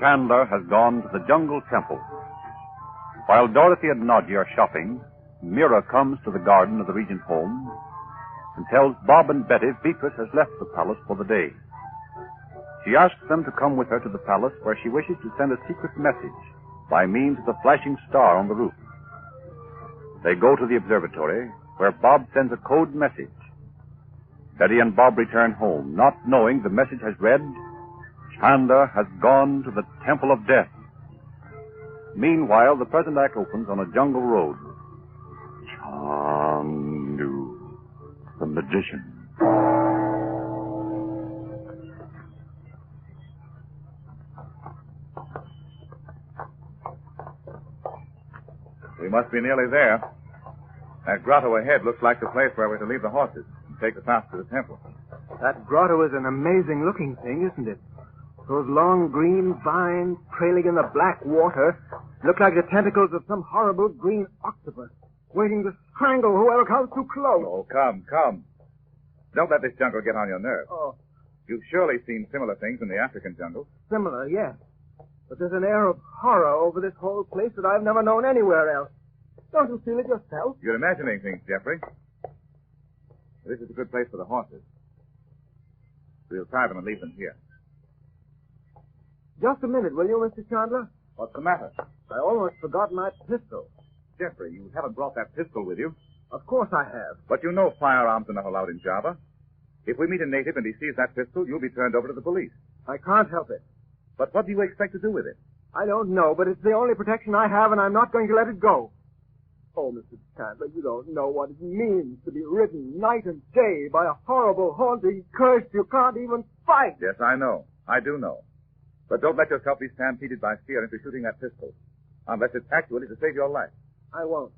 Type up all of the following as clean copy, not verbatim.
Chandler has gone to the jungle temple. While Dorothy and Nadia are shopping, Mira comes to the garden of the regent's home and tells Bob and Betty Beatrice has left the palace for the day. She asks them to come with her to the palace where she wishes to send a secret message by means of the flashing star on the roof. They go to the observatory where Bob sends a code message. Betty and Bob return home, not knowing the message has read, Chandler has gone to the Temple of Death. Meanwhile, the present act opens on a jungle road. Chandu the Magician. We must be nearly there. That grotto ahead looks like the place where we're to leave the horses and take the path to the temple. That grotto is an amazing-looking thing, isn't it? Those long green vines trailing in the black water look like the tentacles of some horrible green octopus waiting to strangle whoever comes too close. Oh, come. Don't let this jungle get on your nerves. Oh. You've surely seen similar things in the African jungle. Similar, yes. But there's an air of horror over this whole place that I've never known anywhere else. Don't you feel it yourself? You're imagining things, Jeffrey. This is a good place for the horses. We'll tie them and leave them here. Just a minute, will you, Mr. Chandler? What's the matter? I almost forgot my pistol. Jeffrey, you haven't brought that pistol with you. Of course I have. But you know firearms are not allowed in Java. If we meet a native and he sees that pistol, you'll be turned over to the police. I can't help it. But what do you expect to do with it? I don't know, but it's the only protection I have, and I'm not going to let it go. Oh, Mr. Chandler, you don't know what it means to be ridden night and day by a horrible, haunting curse you can't even fight. Yes, I know. I do know. But don't let yourself be stampeded by fear into shooting that pistol, unless it's actually to save your life. I won't.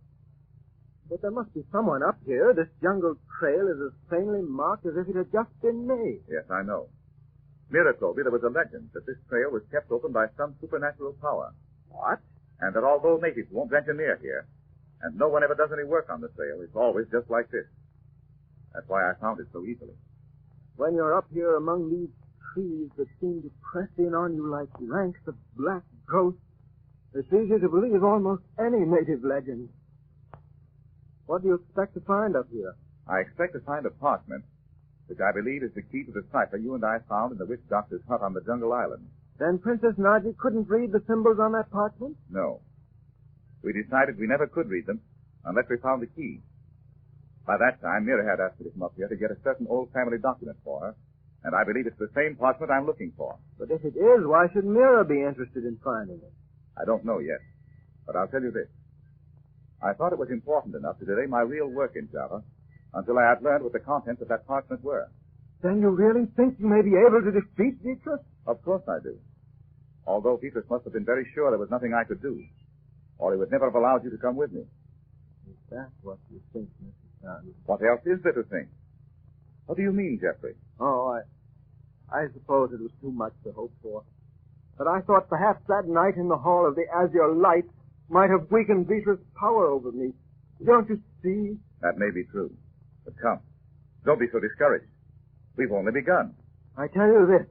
But there must be someone up here. This jungle trail is as plainly marked as if it had just been made. Yes, I know. Mira told me there was a legend that this trail was kept open by some supernatural power. What? And that although natives won't venture near here, and no one ever does any work on the trail, it's always just like this. That's why I found it so easily. When you're up here among these trees that seem to press in on you like ranks of black ghosts, it's easy to believe almost any native legend. What do you expect to find up here? I expect to find a parchment, which I believe is the key to the cipher you and I found in the witch doctor's hut on the jungle island. Then Princess Nadia couldn't read the symbols on that parchment? No. We decided we never could read them unless we found the key. By that time, Mira had asked me to come up here to get a certain old family document for her, and I believe it's the same parchment I'm looking for. But if it is, why should Mira be interested in finding it? I don't know yet, but I'll tell you this. I thought it was important enough to delay my real work in Java until I had learned what the contents of that parchment were. Then you really think you may be able to defeat Beatrice? Of course I do. Although Beatrice must have been very sure there was nothing I could do, or he would never have allowed you to come with me. Is that what you think, Mrs. Chandler? What else is there to think? What do you mean, Jeffrey? Oh, I suppose it was too much to hope for. But I thought perhaps that night in the Hall of the Azure Light might have weakened Beatrice's power over me. Don't you see? That may be true. But come, don't be so discouraged. We've only begun. I tell you this.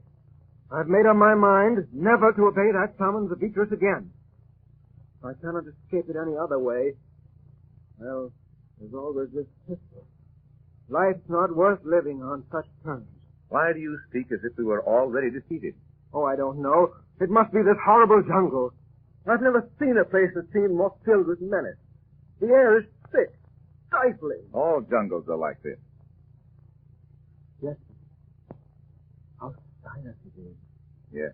I've made up my mind never to obey that summons of Beatrice again. I cannot escape it any other way. Well, there's always this pistol. Life's not worth living on such terms. Why do you speak as if we were already defeated? Oh, I don't know. It must be this horrible jungle. I've never seen a place that seemed more filled with menace. The air is thick, stifling. All jungles are like this. Yes. How silent it is. Yes.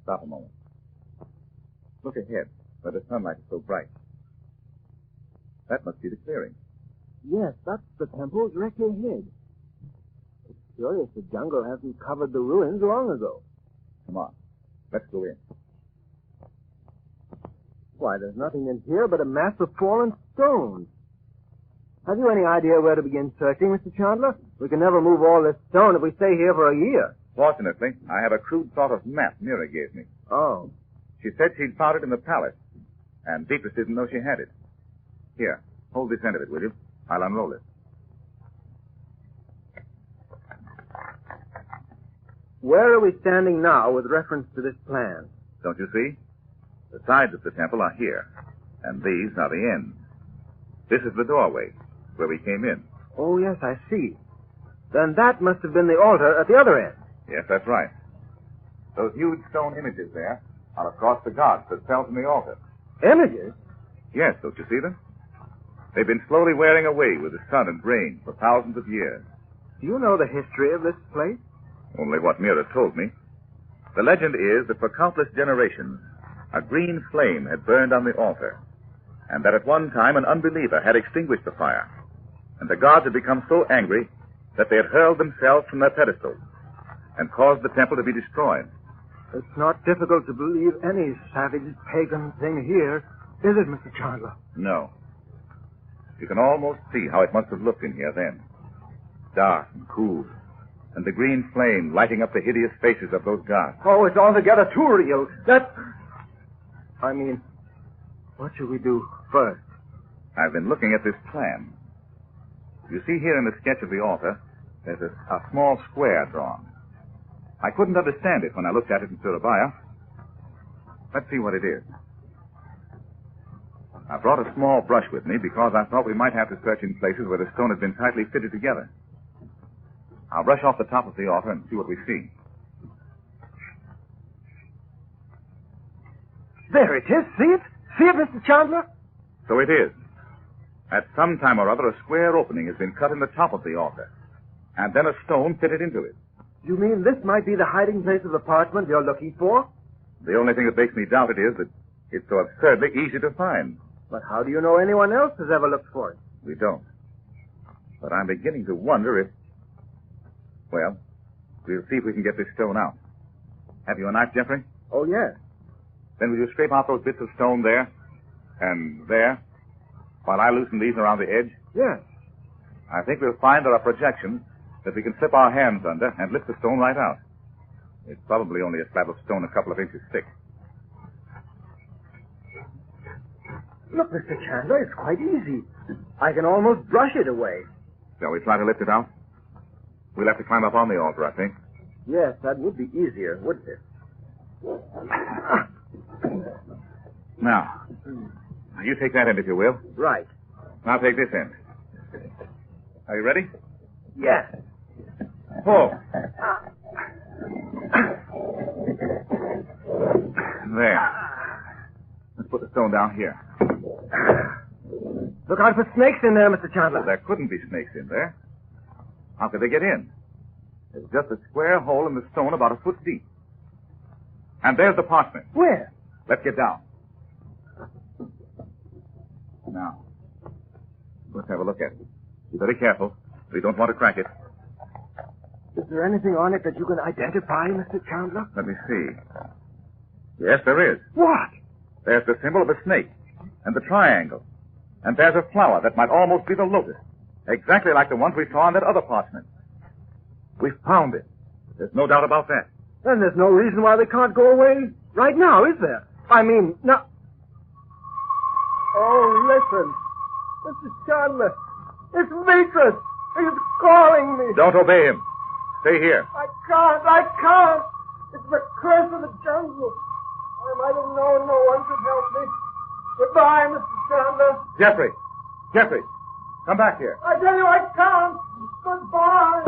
Stop a moment. Look ahead, where the sunlight is so bright. That must be the clearing. Yes, that's the temple directly ahead. It's curious the jungle hasn't covered the ruins long ago. Come on. Let's go in. Why, there's nothing in here but a mass of fallen stones. Have you any idea where to begin searching, Mr. Chandler? We can never move all this stone if we stay here for a year. Fortunately, I have a crude sort of map Mira gave me. Oh. She said she'd found it in the palace, and Beatrice didn't know she had it. Here, hold this end of it, will you? I'll unroll it. Where are we standing now with reference to this plan? Don't you see? The sides of the temple are here, and these are the ends. This is the doorway, where we came in. Oh, yes, I see. Then that must have been the altar at the other end. Yes, that's right. Those huge stone images there are, of course, the gods that fell from the altar. Images? Yes, don't you see them? They've been slowly wearing away with the sun and rain for thousands of years. Do you know the history of this place? Only what Mira told me. The legend is that for countless generations, a green flame had burned on the altar, and that at one time an unbeliever had extinguished the fire, and the gods had become so angry that they had hurled themselves from their pedestals and caused the temple to be destroyed. It's not difficult to believe any savage pagan thing here, is it, Mr. Chandler? No. You can almost see how it must have looked in here then. Dark and cool, and the green flame lighting up the hideous faces of those gods. Oh, it's altogether too real. What shall we do first? I've been looking at this plan. You see here in the sketch of the altar, there's a small square drawn. I couldn't understand it when I looked at it in Surabaya. Let's see what it is. I brought a small brush with me because I thought we might have to search in places where the stone had been tightly fitted together. I'll brush off the top of the altar and see what we see. There it is. See it? See it, Mr. Chandler? So it is. At some time or other, a square opening has been cut in the top of the altar, and then a stone fitted into it. You mean this might be the hiding place of the parchment you're looking for? The only thing that makes me doubt it is that it's so absurdly easy to find. But how do you know anyone else has ever looked for it? We don't. But I'm beginning to wonder if... Well, we'll see if we can get this stone out. Have you a knife, Jeffrey? Oh, yes. Then will you scrape out those bits of stone there and there while I loosen these around the edge? Yes. I think we'll find there are projections that we can slip our hands under and lift the stone right out. It's probably only a slab of stone a couple of inches thick. Look, Mr. Chandler, it's quite easy. I can almost brush it away. Shall we try to lift it out? We'll have to climb up on the altar, I think. Yes, that would be easier, wouldn't it? Now, you take that end if you will. Right. I'll take this end. Are you ready? Yes. Pull. There. Let's put the stone down here. Look out for snakes in there, Mr. Chandler. There couldn't be snakes in there. How could they get in? There's just a square hole in the stone about a foot deep. And there's the parchment. Where? Let's get down. Now, let's have a look at it. Be very careful. We don't want to crack it. Is there anything on it that you can identify, Mr. Chandler? Let me see. Yes, there is. What? There's the symbol of a snake and the triangle. And there's a flower that might almost be the lotus. Exactly like the ones we saw on that other parchment. We found it. There's no doubt about that. Then there's no reason why they can't go away right now, is there? I mean, now... Oh, listen. Mr. Chandler. It's Beatrice. He's calling me. Don't obey him. Stay here. I can't. It's the curse of the jungle. I might have known no one could help me. Goodbye, Mr. Chandler. Jeffrey, come back here. I tell you I can't. Goodbye.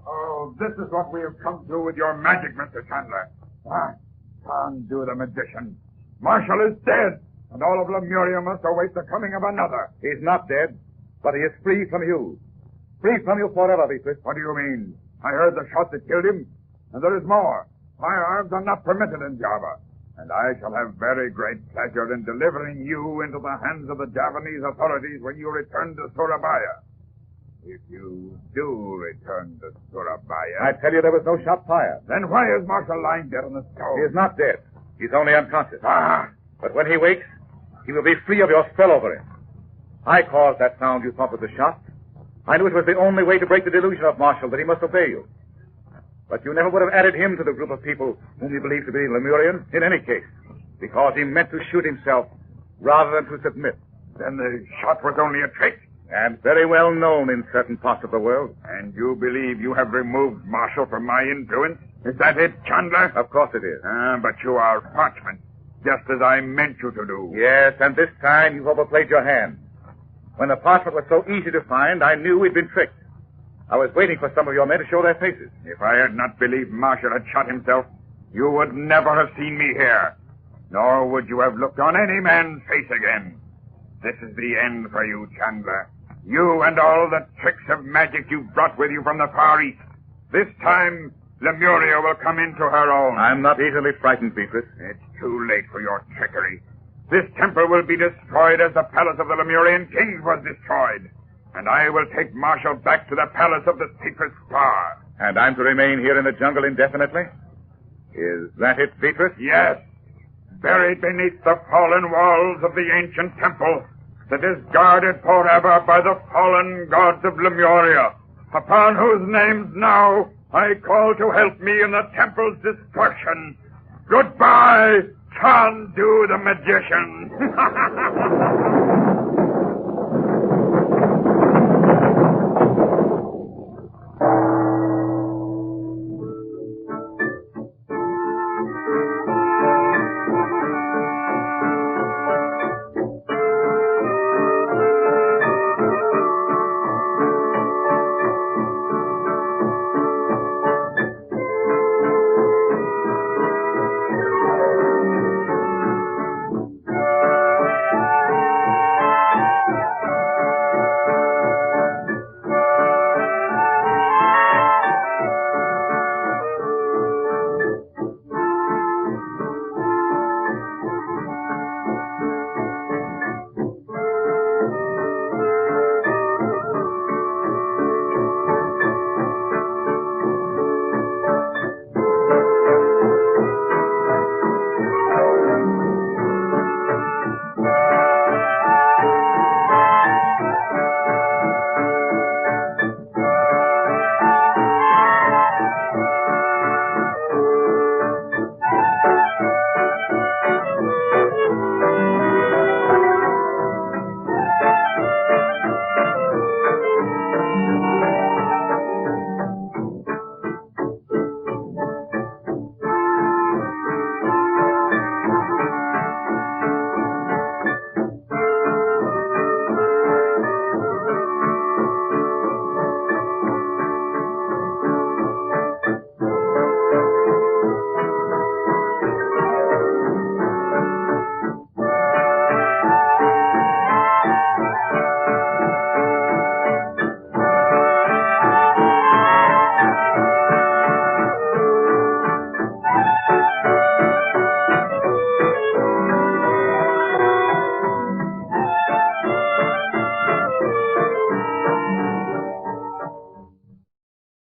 Oh, this is what we have come to with your magic, Mr. Chandler. Chandu the Magician. Marshall is dead, and all of Lemuria must await the coming of another. He's not dead, but he is free from you. Free from you forever, Beatrice. What do you mean? I heard the shot that killed him, and there is more. Firearms are not permitted in Java, and I shall have very great pleasure in delivering you into the hands of the Javanese authorities when you return to Surabaya. If you do return to Surabaya... I tell you there was no shot fired. Then why is Marshall lying dead on the stove? He is not dead. He's only unconscious. Ah! But when he wakes, he will be free of your spell over him. I caused that sound you thought was a shot. I knew it was the only way to break the delusion of Marshall that he must obey you. But you never would have added him to the group of people whom you believe to be Lemurian in any case, because he meant to shoot himself rather than to submit. Then the shot was only a trick? And very well known in certain parts of the world. And you believe you have removed Marshall from my influence? Is that it, Chandler? Of course it is. But you are parchment, just as I meant you to do. Yes, and this time you've overplayed your hand. When the parchment was so easy to find, I knew we'd been tricked. I was waiting for some of your men to show their faces. If I had not believed Marshall had shot himself, you would never have seen me here. Nor would you have looked on any man's face again. This is the end for you, Chandler. You and all the tricks of magic you brought with you from the Far East. This time, Lemuria will come into her own. I'm not easily frightened, Beatrice. It's too late for your trickery. This temple will be destroyed as the palace of the Lemurian kings was destroyed. And I will take Marshall back to the palace of the secret star. And I'm to remain here in the jungle indefinitely? Is that it, Beatrice? Yes. Buried beneath the fallen walls of the ancient temple that is guarded forever by the fallen gods of Lemuria, upon whose names now I call to help me in the temple's destruction. Goodbye, Chandu the Magician.